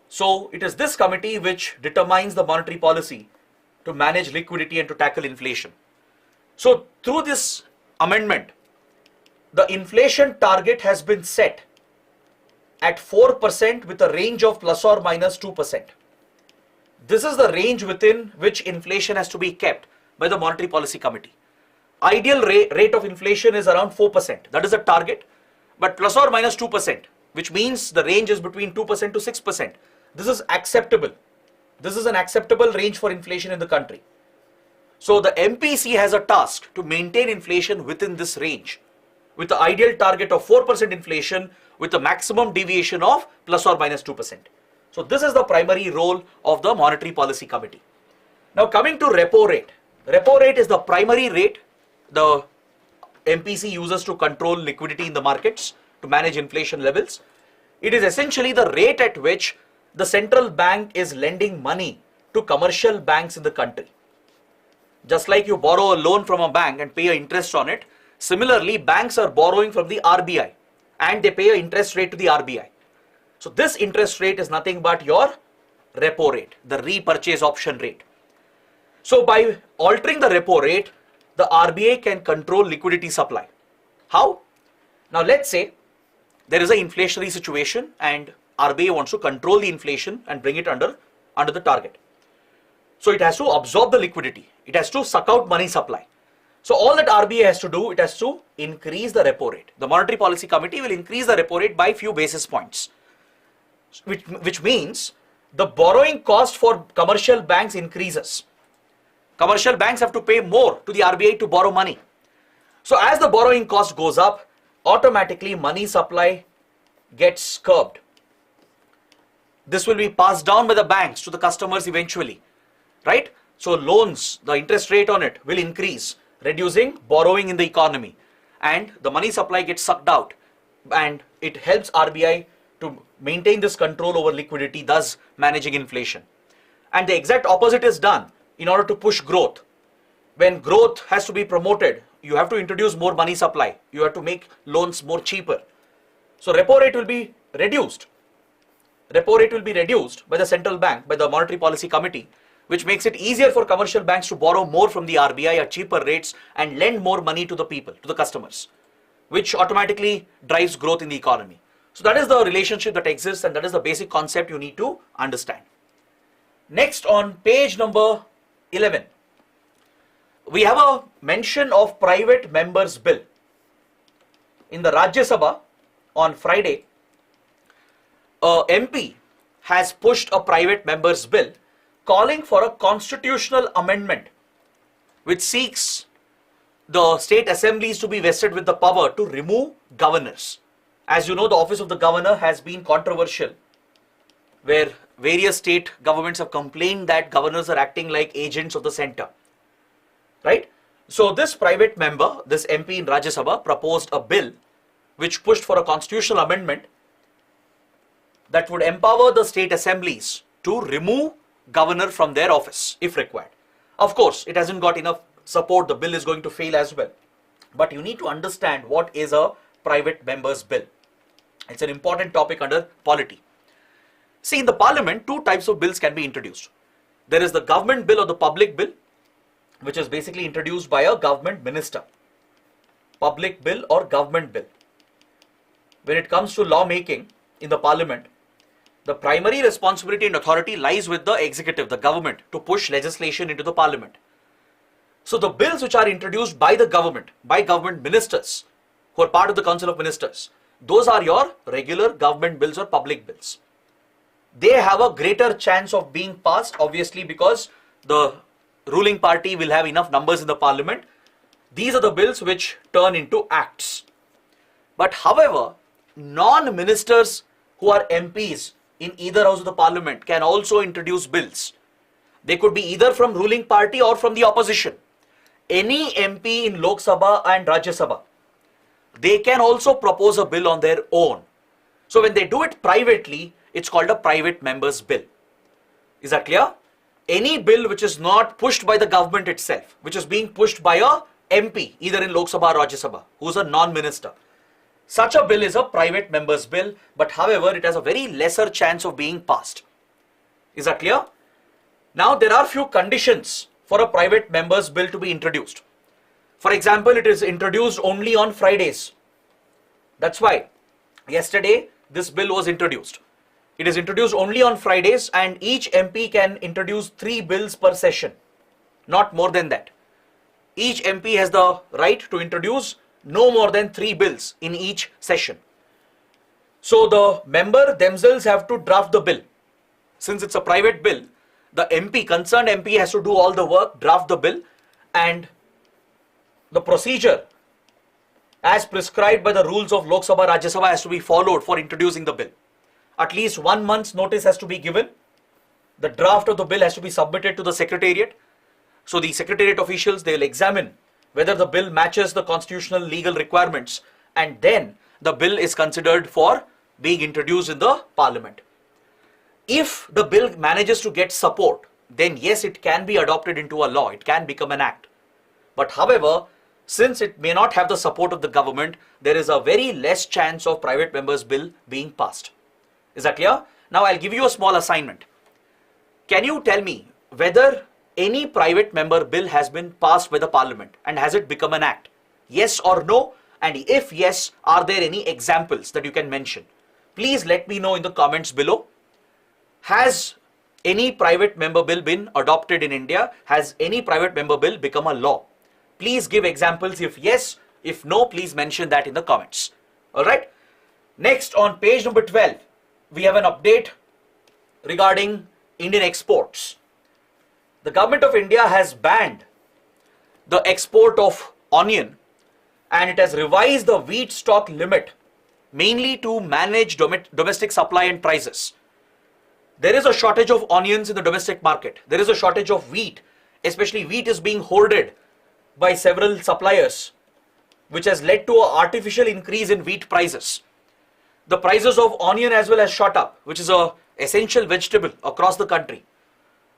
So it is this committee which determines the monetary policy to manage liquidity and to tackle inflation. So through this amendment, the inflation target has been set at 4% with a range of plus or minus 2%. This is the range within which inflation has to be kept by the Monetary Policy Committee. Ideal rate of inflation is around 4%. That is the target. But plus or minus 2%, which means the range is between 2% to 6%. This is acceptable. This is an acceptable range for inflation in the country. So the MPC has a task to maintain inflation within this range, with the ideal target of 4% inflation with a maximum deviation of plus or minus 2%. So this is the primary role of the Monetary Policy Committee. Now coming to repo rate. Repo rate is the primary rate the MPC uses to control liquidity in the markets, to manage inflation levels. It is essentially the rate at which the central bank is lending money to commercial banks in the country. Just like you borrow a loan from a bank and pay an interest on it, similarly banks are borrowing from the RBI and they pay an interest rate to the RBI. So this interest rate is nothing but your repo rate, the repurchase option rate. So by altering the repo rate, the RBI can control liquidity supply. How? Now let's say there is an inflationary situation and RBI wants to control the inflation and bring it under the target. So it has to absorb the liquidity. It has to suck out money supply. So all that RBI has to do, it has to increase the repo rate. The Monetary Policy Committee will increase the repo rate by few basis points, which means the borrowing cost for commercial banks increases. Commercial banks have to pay more to the RBI to borrow money. So as the borrowing cost goes up, automatically money supply gets curbed. This will be passed down by the banks to the customers eventually, right? So loans, the interest rate on it will increase, reducing borrowing in the economy, and the money supply gets sucked out, and it helps RBI to maintain this control over liquidity, thus managing inflation. And the exact opposite is done in order to push growth. When growth has to be promoted, you have to introduce more money supply. You have to make loans more cheaper. So repo rate will be reduced. Repo rate will be reduced by the central bank, by the Monetary Policy Committee, which makes it easier for commercial banks to borrow more from the RBI at cheaper rates and lend more money to the people, to the customers, which automatically drives growth in the economy. So that is the relationship that exists, and that is the basic concept you need to understand. Next, on page number 11, we have a mention of private members bill. In the Rajya Sabha on Friday, a MP has pushed a private members bill calling for a constitutional amendment which seeks the state assemblies to be vested with the power to remove governors. As you know, the office of the governor has been controversial, where various state governments have complained that governors are acting like agents of the center, right? So this private member, this MP in Rajya Sabha, proposed a bill which pushed for a constitutional amendment that would empower the state assemblies to remove governor from their office if required. Of course, it hasn't got enough support. The bill is going to fail as well. But you need to understand what is a private member's bill. It's an important topic under polity. See, in the parliament, two types of bills can be introduced. There is the government bill or the public bill, which is basically introduced by a government minister. Public bill or government bill. When it comes to lawmaking in the parliament, the primary responsibility and authority lies with the executive, the government, to push legislation into the parliament. So the bills which are introduced by the government, by government ministers, who are part of the Council of Ministers, those are your regular government bills or public bills. They have a greater chance of being passed, obviously, because the ruling party will have enough numbers in the parliament. These are the bills which turn into acts. But however, non-ministers who are MPs in either house of the parliament can also introduce bills. They could be either from ruling party or from the opposition. Any MP in Lok Sabha and Rajya Sabha, they can also propose a bill on their own. So when they do it privately, it's called a private member's bill. Is that clear? Any bill which is not pushed by the government itself, which is being pushed by a MP, either in Lok Sabha or Rajya Sabha, who's a non-minister, such a bill is a private member's bill, but however, it has a very lesser chance of being passed. Is that clear? Now, there are few conditions for a private member's bill to be introduced. For example, it is introduced only on Fridays. That's why yesterday this bill was introduced. It is introduced only on Fridays, and each MP can introduce 3 bills per session, not more than that. Each MP has the right to introduce no more than 3 bills in each session. So the member themselves have to draft the bill. Since it's a private bill, the MP, concerned MP, has to do all the work, draft the bill, and the procedure as prescribed by the rules of Lok Sabha, Rajya Sabha has to be followed for introducing the bill. At least 1 month's notice has to be given. The draft of the bill has to be submitted to the Secretariat. So the Secretariat officials, they will examine whether the bill matches the constitutional legal requirements, and then the bill is considered for being introduced in the Parliament. If the bill manages to get support, then yes, it can be adopted into a law. It can become an act. But however, since it may not have the support of the government, there is a very less chance of private members' bill being passed. Is that clear? Now I'll give you a small assignment. Can you tell me whether any private member bill has been passed by the Parliament and has it become an act? Yes or no? And if yes, are there any examples that you can mention? Please let me know in the comments below. Has any private member bill been adopted in India? Has any private member bill become a law? Please give examples if yes. If no, please mention that in the comments. Alright. Next, on page number 12, we have an update regarding Indian exports. The government of India has banned the export of onion, and it has revised the wheat stock limit mainly to manage domestic supply and prices. There is a shortage of onions in the domestic market. There is a shortage of wheat, especially wheat is being hoarded by several suppliers, which has led to an artificial increase in wheat prices. The prices of onion as well has shot up, which is an essential vegetable across the country.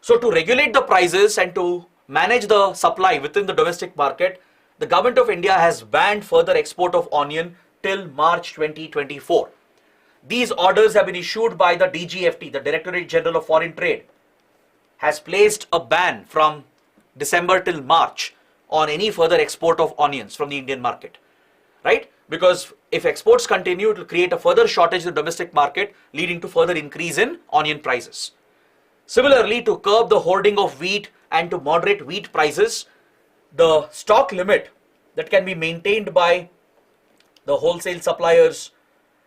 So to regulate the prices and to manage the supply within the domestic market, the government of India has banned further export of onion till March 2024. These orders have been issued by the DGFT, the Directorate General of Foreign Trade, has placed a ban from December till March on any further export of onions from the Indian market, right? Because if exports continue, it will create a further shortage in the domestic market, leading to further increase in onion prices. Similarly, to curb the hoarding of wheat and to moderate wheat prices, the stock limit that can be maintained by the wholesale suppliers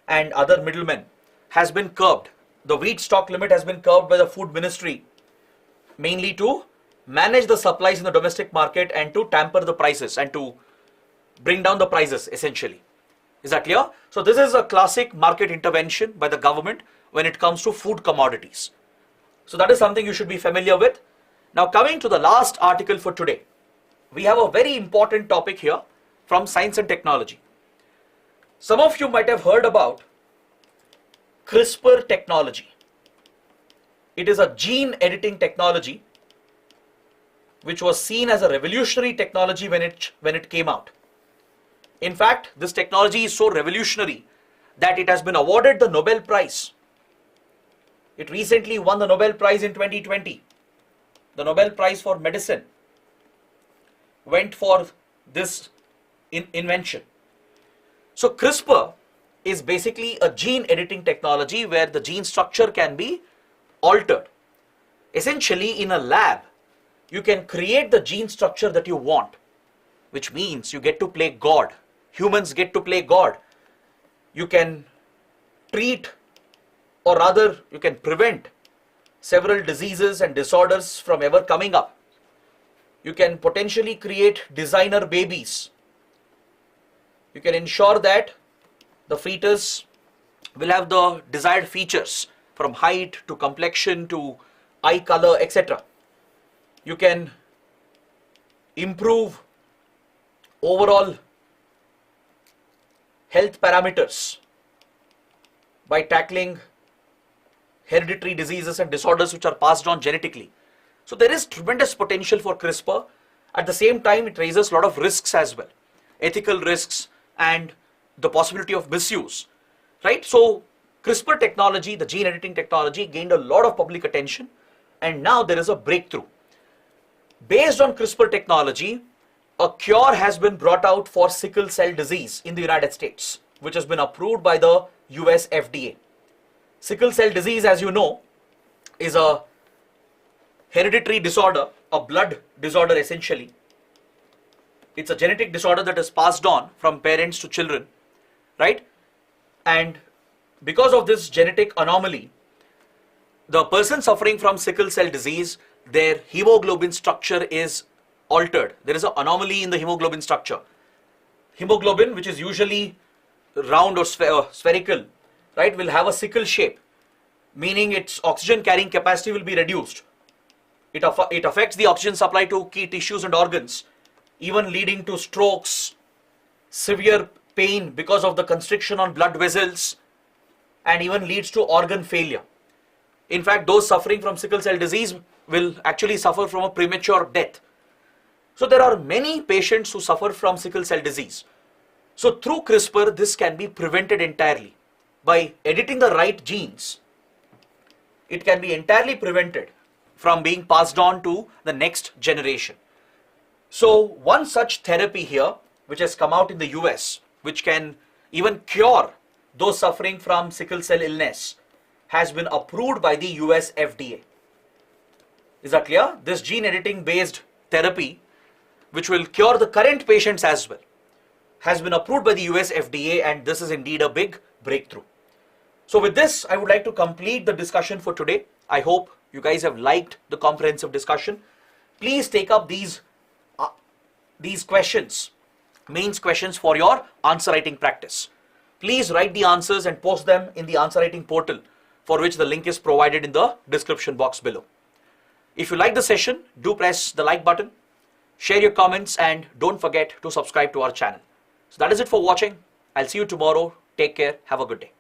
and other middlemen has been curbed. The wheat stock limit has been curbed by the Food Ministry, mainly to manage the supplies in the domestic market and to tamper the prices and to bring down the prices essentially. Is that clear? So this is a classic market intervention by the government when it comes to food commodities. So that is something you should be familiar with. Now coming to the last article for today, we have a very important topic here from Science and Technology. Some of you might have heard about CRISPR technology. It is a gene editing technology which was seen as a revolutionary technology when it came out. In fact, this technology is so revolutionary that it has been awarded the Nobel Prize. It recently won the Nobel Prize in 2020. The Nobel Prize for Medicine went for this invention. So CRISPR is basically a gene editing technology where the gene structure can be altered. Essentially, in a lab, you can create the gene structure that you want, which means you get to play God. Humans get to play God. You can treat, or rather you can prevent several diseases and disorders from ever coming up. You can potentially create designer babies. You can ensure that the fetus will have the desired features from height to complexion to eye color, etc. You can improve overall health parameters by tackling hereditary diseases and disorders which are passed on genetically. So there is tremendous potential for CRISPR. At the same time, it raises a lot of risks as well, ethical risks and the possibility of misuse, right? So CRISPR technology, the gene editing technology, gained a lot of public attention, and now there is a breakthrough. Based on CRISPR technology, a cure has been brought out for sickle cell disease in the United States, which has been approved by the US FDA. Sickle cell disease, as you know, is a hereditary disorder, a blood disorder essentially. It's a genetic disorder that is passed on from parents to children, right? And because of this genetic anomaly, the person suffering from sickle cell disease, their hemoglobin structure is altered. There is an anomaly in the hemoglobin structure. hemoglobin, which is usually round or spherical, right, will have a sickle shape, meaning its oxygen carrying capacity will be reduced. It affects the oxygen supply to key tissues and organs, even leading to strokes, severe pain because of the constriction on blood vessels, and even leads to organ failure. In fact, those suffering from sickle cell disease will actually suffer from a premature death. So there are many patients who suffer from sickle cell disease. So through CRISPR, this can be prevented entirely. By editing the right genes, it can be entirely prevented from being passed on to the next generation. So one such therapy here, which has come out in the US, which can even cure those suffering from sickle cell illness, has been approved by the US FDA. Is that clear? This gene editing based therapy, which will cure the current patients as well, has been approved by the US FDA, and this is indeed a big breakthrough. So with this, I would like to complete the discussion for today. I hope you guys have liked the comprehensive discussion. Please take up these questions, mains questions, for your answer writing practice. Please write the answers and post them in the answer writing portal, for which the link is provided in the description box below. If you like the session, do press the like button, share your comments, and don't forget to subscribe to our channel. So that is it for watching. I'll see you tomorrow. Take care. Have a good day.